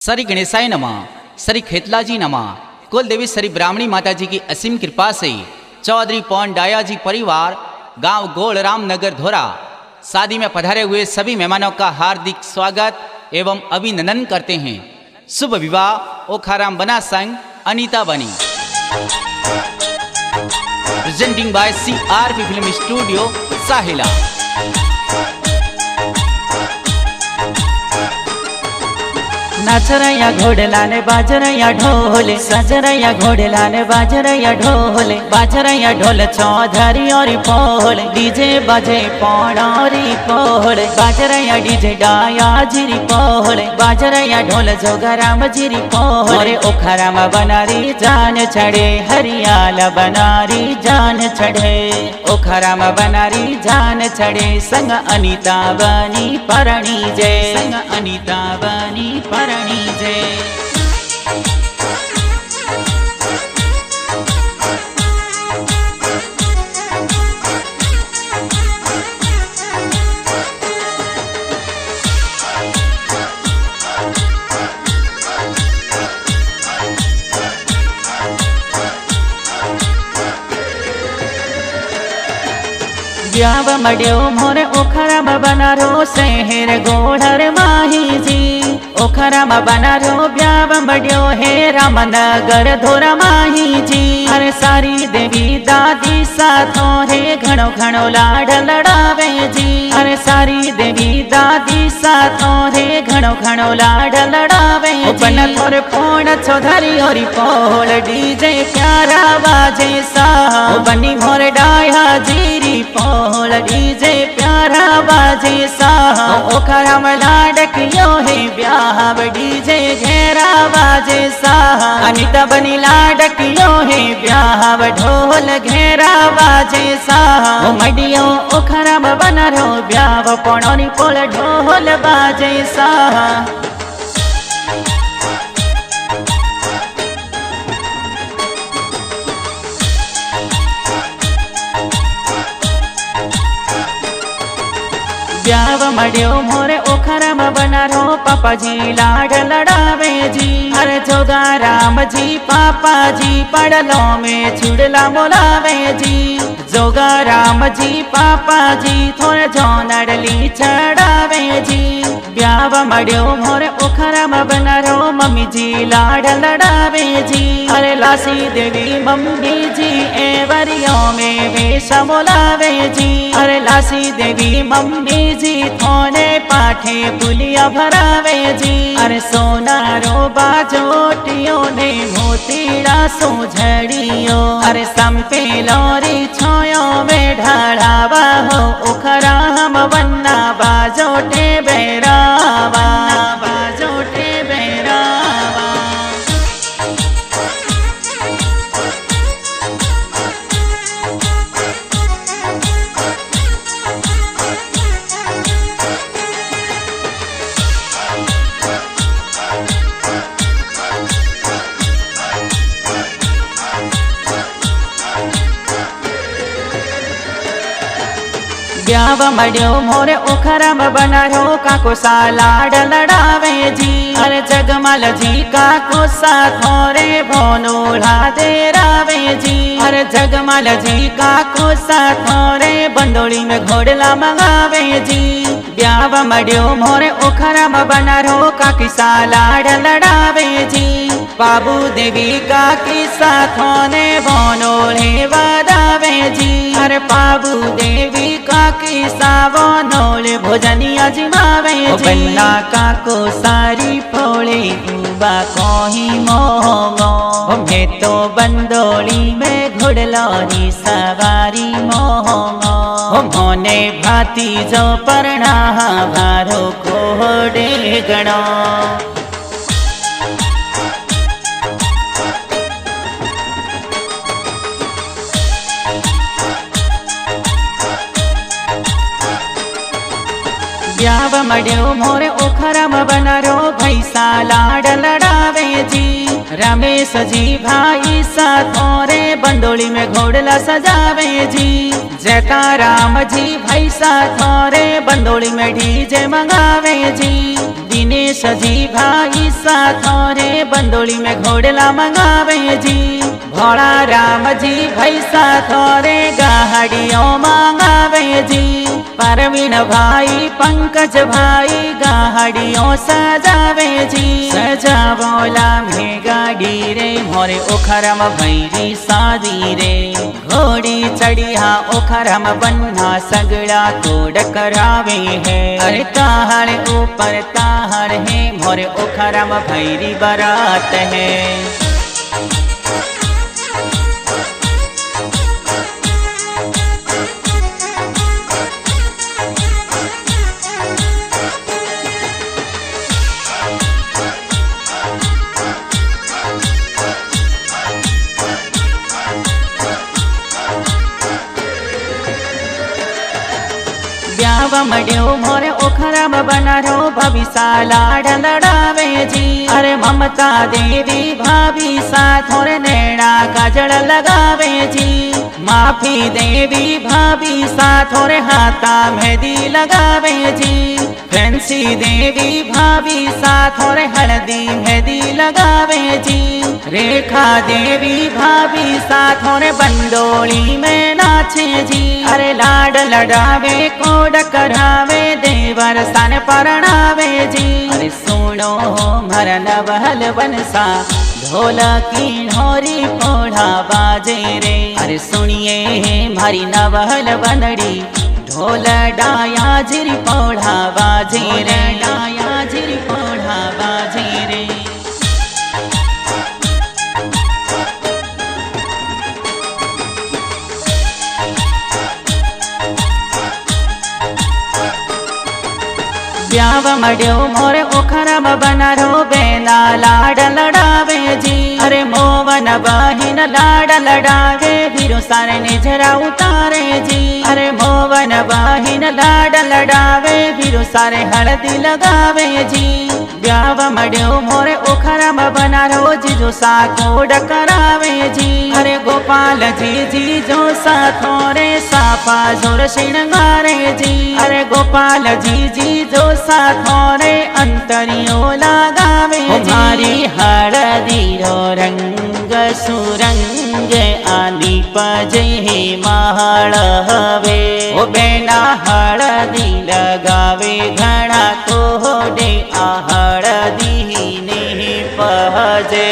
श्री गणेशाय नमः। श्री खेतलाजी नमः। कुल देवी श्री ब्राह्मणी माता जी की असीम कृपा से चौधरी पवन डाया जी परिवार गांव गोलराम नगर धोरा शादी में पधारे हुए सभी मेहमानों का हार्दिक स्वागत एवं अभिनंदन करते हैं। शुभ विवाह ओखाराम बना संग अनीता बनी। Presenting by CRP film studio Sahila. नाचरया घोड़लाने बाजरया ढोले, सजरया घोड़लाने बाजरया ढोले, बाजरया ढोल चौधरी और पोले, डीजे बजे पौड़ौरी पोले, बाजरया डीजे डाया जिरी पोले, बाजरया ढोल जोगराम जिरी पोले, ओखराम बनारी जान चढ़े, हरियाला बनारी जान चढ़े, ओखराम बनारी जान चढ़े, संग अनीता बनी परणी जय, संग अनीता बनी परणी जय। ब्याव मड्यो मोरे ओखराम बनारो शहर गोढ़र माही जी, ओखराम बनारो ब्याव मड्यो हे रामनगर धोरा माही जी, हर सारी देवी दादी साथो रे घणो घणो लाड लड़ावे जी, हर सारी देवी दादी साथो रे घणो घणो लाड लड़ावे बन थोर फोन चौधरी और पोल डीजे प्यारा बाजे सा बनी मोर डाया जीरी पोल डीजे प्यारा बाजे सा ओखराम लाडकियो है ब्याह डीजे घेरा बाजे सा अनीता बनी लाडकियो है ब्याह ढोल घेरा बाजे सा मडियो ओखराम बनारो ब्याह पणोनी पोल ढोल बाजे सा। ब्याव मड्यो मोरे ओखराम बनारो पापा जी लाड लड़ावे जी, हर जोगा राम जी पापा जी पड़लो में छुड़ला बोलावे जी, जोगा राम जी पापा जी थोड़े जोनड़ली चढ़ावे जी, ब्याव मड्यो मोरे ओखराम बनारो मम्मी जी लाड लड़ावे जी, हरे लासी देवी मम्मी जी एवरियों में वेश बोलावे जी, हरे लासी देवी मम्मी जी थोने पाठे पुलिया भरावे जी, अरे सोनारो बाजोटियो ने मोतीड़ा सोझड़ियो, अरे संपे लोरी छोयो में ढाढ़ावा हो ओखराम बन्ना बाजोटे बेरावा, बाजोटे बेरावा। ब्याव मड्यो मोरे ओखराम बनारो काको सा लाड लड़ावे जी, अरे जगमल जी काको सा थोरे भोनोला देरावे जी, अरे जगमल जी काको सा थोरे बंडोली में घोड़ला मंगावे जी, ब्याव मड्यो मोरे ओखराम बनारो काकी सा लाड लड़ावे जी, बाबू देवी काकी सा थोने भोनोले वादावे जी, अरे बाबू देवी काकी सावो नोले भोजनिया जिमावे जी, बन्ना काको सारी फोड़े उबा कोही मोहो मैं तो बंदोली में घुड़लोनी सवारी मोहो मोने भाती जो परना भारो कोडे गणो। ब्याव मड्यो मोरे ओखराम बनारो भैसा लाड लड़ावे जी, रमेश जी भाई साथोरे बंडोली में घोड़ला सजावे जी, जयता राम जी भाई साथोरे बंडोली में डीजे मंगावे जी, दिनेश जी भाई साथो रे बंदोली में घोड़ला मंगावे जी। भोला राम जी भाई साथो रे गाड़ियों मंगावे जी। परवीन भाई पंकज भाई गाड़ियों सजावे जी। सजावोला में गाड़ी रे मोरे ओखरम भैरी शादी रे। घोड़ी चढ़िया ओखरम बन्ना सगड़ा तोड़ करावे है। अरे ताहड़ ऊपर ताहड़ है मोरे ओखरम भैरी बारात है। ब्याव मड्यो मोरे ओखरम बनारो भविसा लाड लड़ावे जी। अरे ममता देवी भाभी साथों रे नैना काजल लगावे जी। माफी देवी भाभी साथों रे हाथा मेहंदी लगावे जी। फैंसी देवी भाभी साथों रे हल्दी मेहंदी लगावे जी। रेखा देवी भाभी साथों रे बंदोली में नाचे जी। अरे लाड लड़ावे कोड करावे देवर सन परणावे जी। अरे सुनो मर नवहल बनसा ढोलकी ढोरी पोढ़ा बाजे रे। अरे सुनिए मारी नवहल बनड़ी ढोल डाया जिरी पोढ़ा बाजे रे। डाया जिरी पोढ़ा बाजे रे। ब्याव मड्यो मोरे ओखरम बनारो बेना लाड लड़ावे जी। अरे मोवन बहिन लाड लड़ावे वीरो सारे निजरा उतारे जी। अरे मोवन बहिन लाड लड़ावे वीरो सारे हल्दी लगावे जी। ब्याव मड्यो मोरे ओखरम बनारो जीजो साकोड करावे जी। अरे गोपाल जी जो साथो रे साफा जोर श्रृंगारे जी। अरे गोपाल जी जो साथो रे अंतरियो लगावे जी। मारी हळदी रो रंग सुरंग आनी पजे महळ हवे। ओ बेना हळदी लगावे घणा कोडे आ हळदी ने पहजे।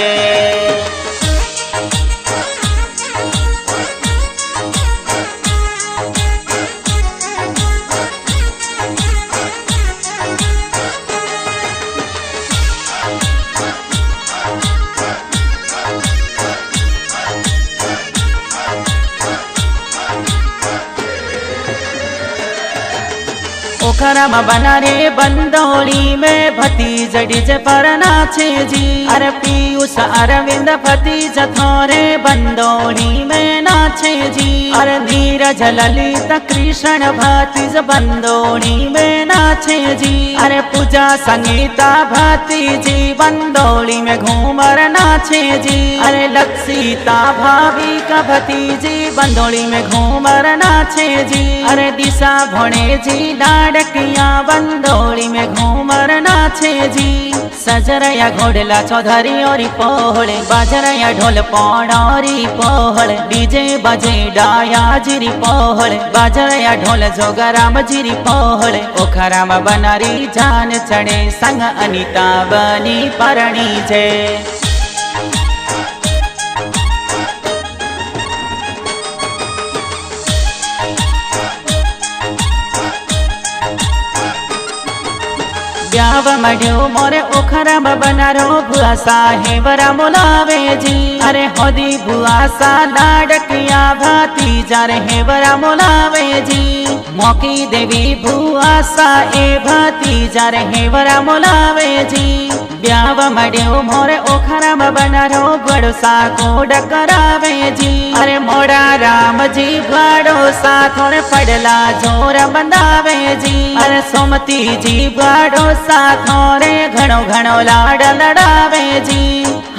ओखरम बना रे बंदोली में भतीज डीजे पर नाचे जी। अरे पीयूष अरविंद भतीज थोरे बंदोली में नाचे जी। अरे नीरज ललित कृष्ण भतीज बंदोली में नाचे जी। अरे पूजा संगीता भतीजी बंदोली में घूमर नाचे जी। अरे लक्षिता भाभी का भतीजी बंदोली में घूमर नाचे जी। अरे दिशा भोणे जी लाडकिया बंदोली में घूमर नाचे जी। सजरया घोड़ला चौधरी और पोहल बाजरया ढोल पौड़ौरी पोहल। डीजे बजे डाया जिरी पोहल बाजरया ढोल जोगराम जिरी पोहल। ओखराम बनारी जान चढ़े संग अनिता बनी परणी जे। ब्याव मड्यो मोरे ओखरम बनारो भुआ साहेबरा मोलावे जी। अरे होदी भुआ सा लाडकिया भतीजा रे हेबरा मोलावे जी। मौकी देवी भुआ सा ए भतीजा रे हेबरा मोलावे जी। ब्याव मड्यो मोरे ओखरम बनारो बड़ो सा कोड करावे जी। अरे मोड़ा राम जी बड़ो सा थोड़े पड़ला जोर बंदावे जी। अरे सोमती जी बड़ो सा थोड़े घणो घणो लाड लड़ावे जी।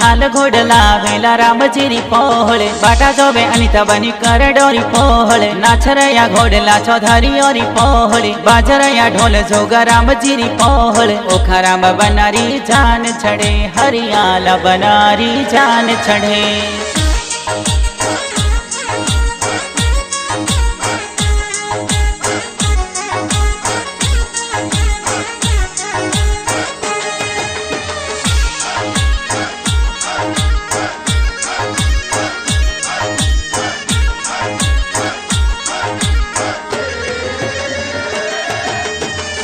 हाल हाल घोडला वेला रामजीरी पोहळे बाटा जोबे अनिता बनी कर डोरी पोहळे नाचरया घोडला चौधरी ओरी पोहळे बाजरया ढोल जोगा रामजीरी पोहळे ओखाराम बनारी जान चढ़े हरियाला बनारी जान चढ़े।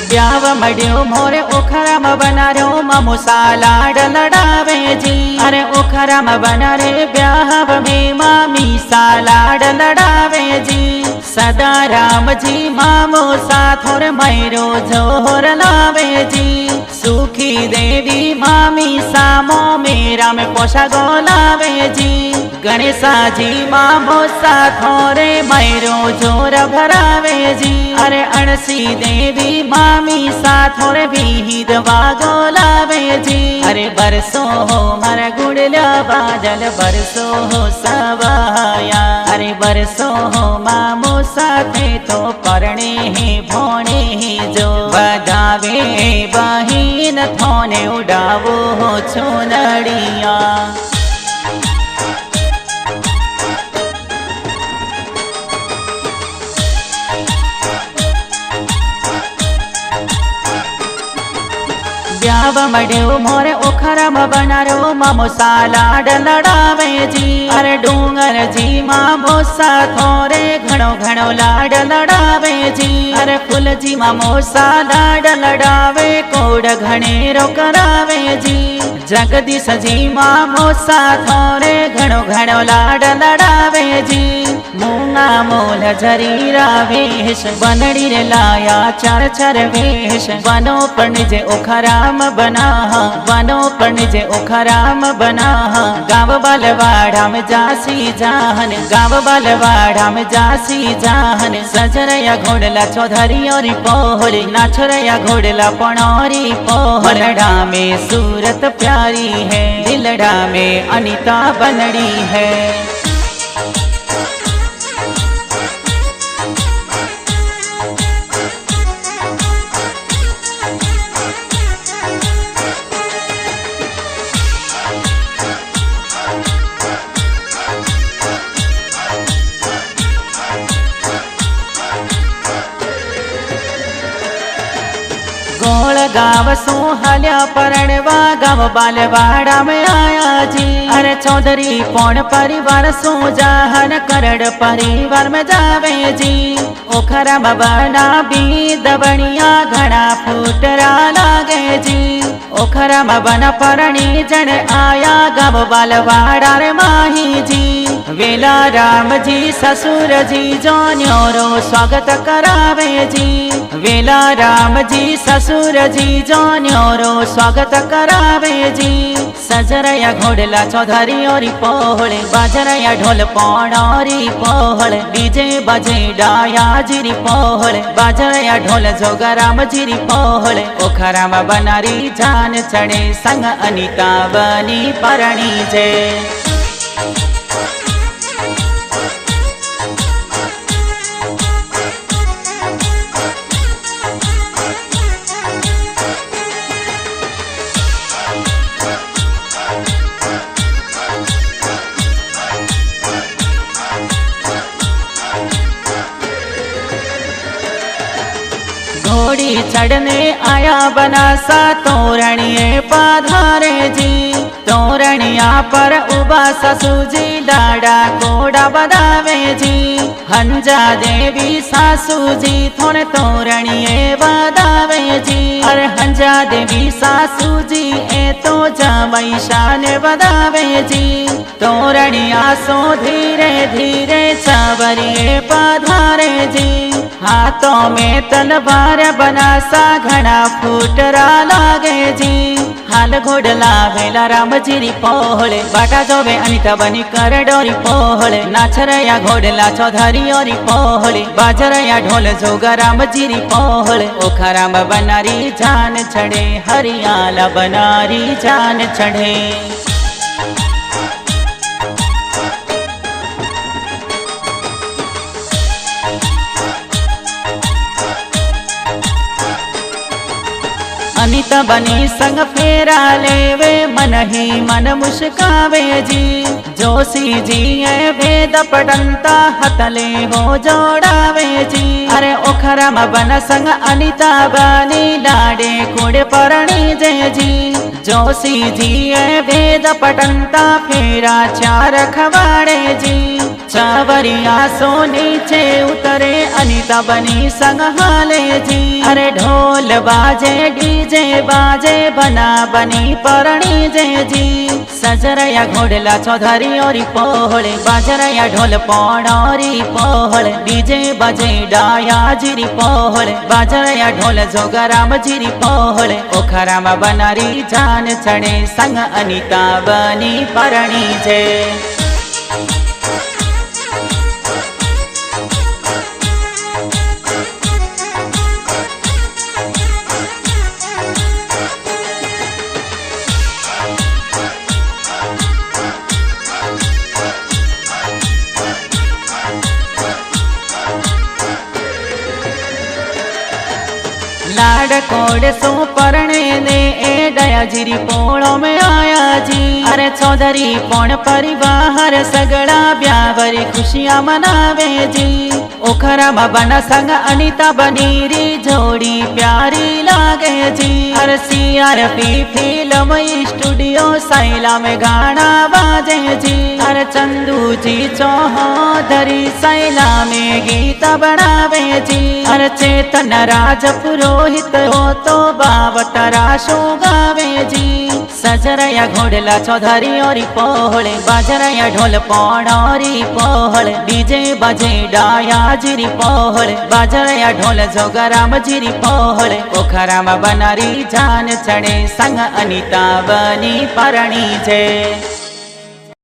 ब्याव मड्यो मोरे ओखराम बनार्यो मामूसा लाड लडावे जी अरे ओखराम बना रे ब्याव में मामी सा लाड लडावे जी सदा राम जी मामूसा थोर मैरो जोर लावे जी सुखी देवी मामी सामो मेरा में पोषा गोलावे जी गणेशा जी मामूसा थोरे मैरो जोर भरावे जी अरे अणसी देवी मामी सा थोरे विहिद वागोलावे जी अरे बरसो हो मारा गुड़ला बादल बरसो हो सवाया अरे बरसो हो मामो साथे तो परणे ही भोणे ही जो बदावे बहिन थोने उड़ावो हो चुनड़िया। ब्याव मड्यो मोरे ओखराम बनार्यो मामूसा लाड लडावे जी अरे डूंगर जी मामूसा थोरे घणो घणो लाड लडावे जी अरे फूल जी मामूसा लाड लडावे कोड घणेरो करावे जी जगदीश जी मामूसा थोरे घणो घणो लाड लडावे जी मूंगा मोल जरीरा वेश बनड़ी रे लाया चार चार वेश बनो पणजे ओखराम बना बनो पणजे ओखराम बना गाँव बालवाड़ा में जासी जाहन गाँव बालवाड़ा में जासी जाहन सजरया घोड़ला चौधरी और पोहले नाचरया घोड़ला पणौरी पोहलड़ा में सूरत प्यारी है दिलड़ा में अनिता बनड़ी है। गोल गाव सो हल्या परणवा गाव बालवाड़ा में आया जी अरे चौधरी पौन परिवार सो जाहन करड़ परिवार में जावे जी ओखराम बना भी दबनिया घना फूटरा लागे जी ओखराम बना परणी जन आया गाव बालवाड़ा रे माही जी वेला राम जी ससुर जी जोन्योरो स्वागत करावे जी वेला राम जी ससुर जी जोन्योरो स्वागत करावे जी सजरया घोड़ला चौधरी ओरी पोहळे बाजरया ढोल पौड़ौरी पोहळे डीजे बजे डाया जिरी पोहळे बाजरया ढोल जोगा राम जिरी पोहळे ओखराम बनारी जान चढ़े संग अनिता बनी परणी जे। घोड़ी चढ़ने आया बनासा तोरणिए पाधारे जी तोरणिया पर उबा ससुजी डाडा कोड़ा बदावे जी हंजा देवी सासूजी थोड़े तोरणिए बदावे जी अरे हंजा देवी सासूजी ए तो जमई शान बदावे जी तोरणिया सो धीरे धीरे चावरिए पधारे जी हाथों में तलवार बनासा घना फूटरा लागे जी हाल घोड़ला वेला रामजीरी पोहळे बाटा जोबे अनिता बनी कर डोरी पोहळे नाचरया घोड़ला चौधरी ओरी पोहळे बाजरया ढोल जोगा रामजीरी पोहळे ओखराम बनारी जान चढ़े हरियाला बनारी जान चढ़े। अनिता बनी संग फेरा लेवे मन ही मन मुस्कावे जी जोशी जी ए वेद पढ़ंता हतले हो जोड़ावे जी अरे ओखरा में बन संग अनिता बनी लाडे कुड़ परणी जय जी जोशी जी ए वेद पढ़ंता फेरा चार खवाड़े जी चावरिया सो नीचे उतरे अनिता बनी संग हाले जी अरे ढोल बाजे डीजे बाजे बना बनी परणी जय जी सजरया घोड़ला चौधरी और पोहले बाजरया ढोल पौड़ौरी पोहल डीजे बजे डाया जिरी पोहल बाजरया ढोल जोगराम जिरी पोहल ओखरा में बनारी जान चढ़े संग अनिता बनी परणी जय लाड कोड सो परणे ने ए दया जिरी पोड़ो में आया जी अरे चौधरी पौड़ परिवार सगड़ा ब्यावरी खुशियां मनावे जी ओखरा में बना संग अनिता बनीरी जोड़ी प्यारी लागे जी अरे CRP फिल्म स्टूडियो सैला में गाना बाजे जी अरे चंदू जी चौधरी सैला में गीत बनावे जी अरे चेतन राज पुरोहित हो तो बावतरा शो गावे जी सजरया घोड़ला चौधरी और पोहले बाजरया ढोल पौड़ौरी पोहल डीजे बजे डाया जिरी पोहल बाजरया ढोल जोगराम जिरी पोहल ओखरा में बनारी जान चढ़े संग अनिता बनी परणी जय।